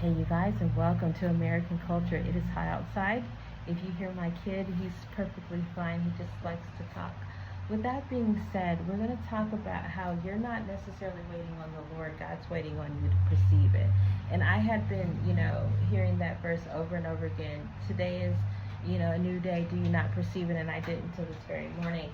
Hey you guys, and welcome to American Culture. It is hot outside. If you hear my kid, he's perfectly fine. He just likes to talk. With that being said, we're going to talk about how you're not necessarily waiting on the Lord. God's waiting on you to perceive it. And I had been, hearing that verse over and over again. Today is, a new day. Do you not perceive it? And I didn't until this very morning.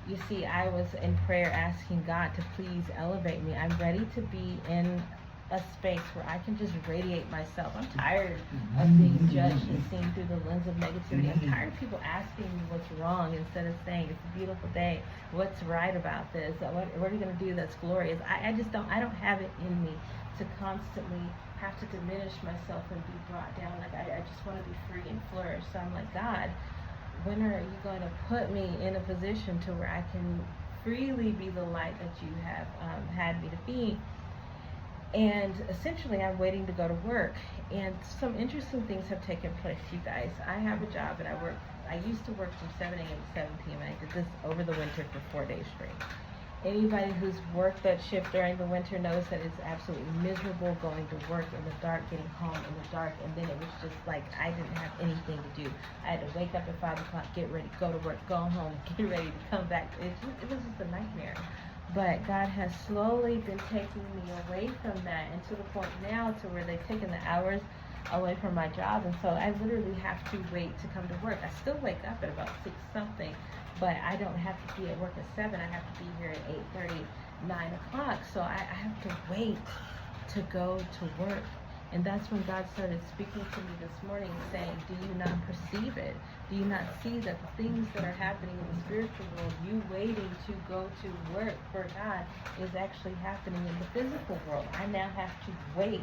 You see, I was in prayer asking God to please elevate me. I'm ready to be in a space where I can just radiate myself. I'm tired of being judged and seen through the lens of negativity. I'm tired of people asking me what's wrong instead of saying it's a beautiful day. What's right about this? What are you going to do that's glorious? I don't have it in me to constantly have to diminish myself and be brought down. Like I just want to be free and flourish. So I'm like, God, when are you going to put me in a position to where I can freely be the light that you have had me to be? And essentially, I'm waiting to go to work. And some interesting things have taken place, you guys. I have a job and I used to work from 7 a.m. to 7 p.m. and I did this over the winter for 4 days straight. Anybody who's worked that shift during the winter knows that it's absolutely miserable going to work in the dark, getting home in the dark, and then it was just like I didn't have anything to do. I had to wake up at 5 o'clock, get ready, go to work, go home, get ready to come back. It was just a nightmare. But God has slowly been taking me away from that, and to the point now to where they've taken the hours away from my job, and so I literally have to wait to come to work. I still wake up at about 6 something, but I don't have to be at work at 7. I have to be here at 8:30, 9 o'clock. So I have to wait to go to work. And that's when God started speaking to me this morning, saying, do you not perceive it? Do you not see that the things that are happening in the spiritual world, you waiting to go to work for God, is actually happening in the physical world? I now have to wait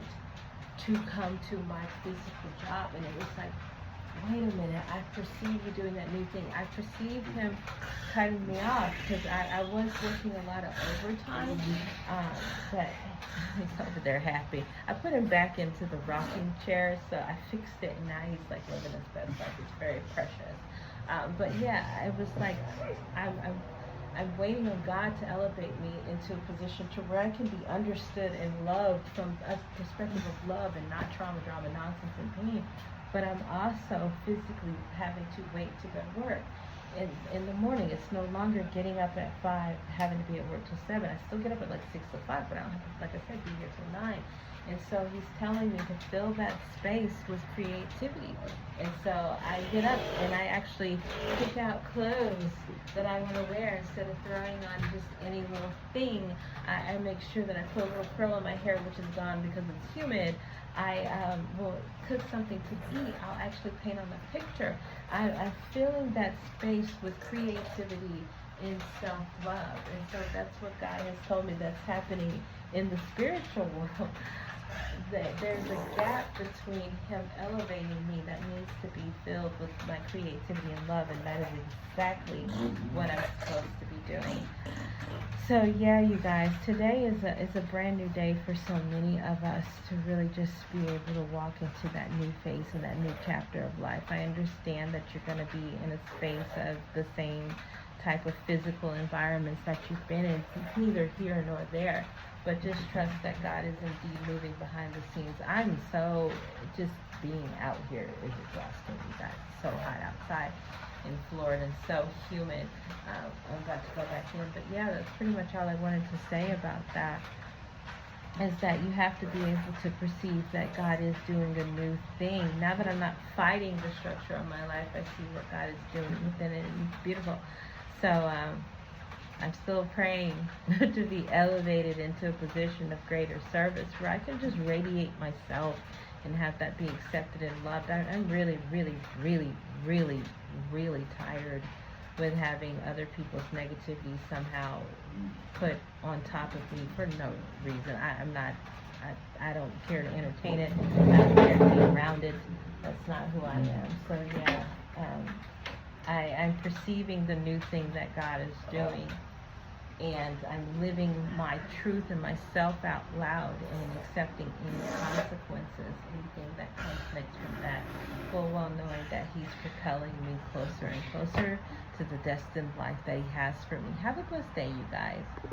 to come to my physical job. And it was like, wait a minute, I perceive you doing that new thing. I perceive him cutting me off because I was working a lot of overtime, but he's over there happy. I put him back into the rocking chair, so I fixed it, and now he's like living his best life. It's very precious. But yeah, it was like I'm waiting on God to elevate me into a position to where I can be understood and loved from a perspective of love and not trauma, drama, nonsense, and pain. But I'm also physically having to wait to go to work. In the morning, it's no longer getting up at 5, having to be at work till 7. I still get up at like 6 o'clock, but I don't have to, like I said, be here till 9. And so he's telling me to fill that space with creativity. And so I get up and I actually pick out clothes that I want to wear instead of throwing on just any little thing. I make sure that I put a little curl in my hair, which is gone because it's humid. I will cook something to eat. I'll actually paint on the picture. I'm filling that space with creativity in self-love. And so that's what God has told me that's happening in the spiritual world. That there's a gap between him elevating me that needs to be filled with my creativity and love, and that is exactly what I'm supposed to be doing. So yeah, you guys, today is a brand new day for so many of us to really just be able to walk into that new phase and that new chapter of life. I understand that you're going to be in a space of the same type of physical environments that you've been in. It's neither here nor there, but just trust that God is indeed moving behind the scenes. I'm so, just being out here is exhausting, you guys. It's so hot outside in Florida and so humid. I'm about to go back in, but yeah, that's pretty much all I wanted to say about that, is that you have to be able to perceive that God is doing a new thing. Now that I'm not fighting the structure of my life, I see what God is doing within it, and it's beautiful. So I'm still praying to be elevated into a position of greater service where I can just radiate myself and have that be accepted and loved. I'm really, really, really, really, really tired with having other people's negativity somehow put on top of me for no reason. I don't care to entertain it. I don't care to be around it. That's not who I am. So yeah, I'm perceiving the new thing that God is doing, and I'm living my truth and myself out loud and accepting any consequences, anything that comes next from that, full well knowing that he's propelling me closer and closer to the destined life that he has for me. Have a blessed day, you guys.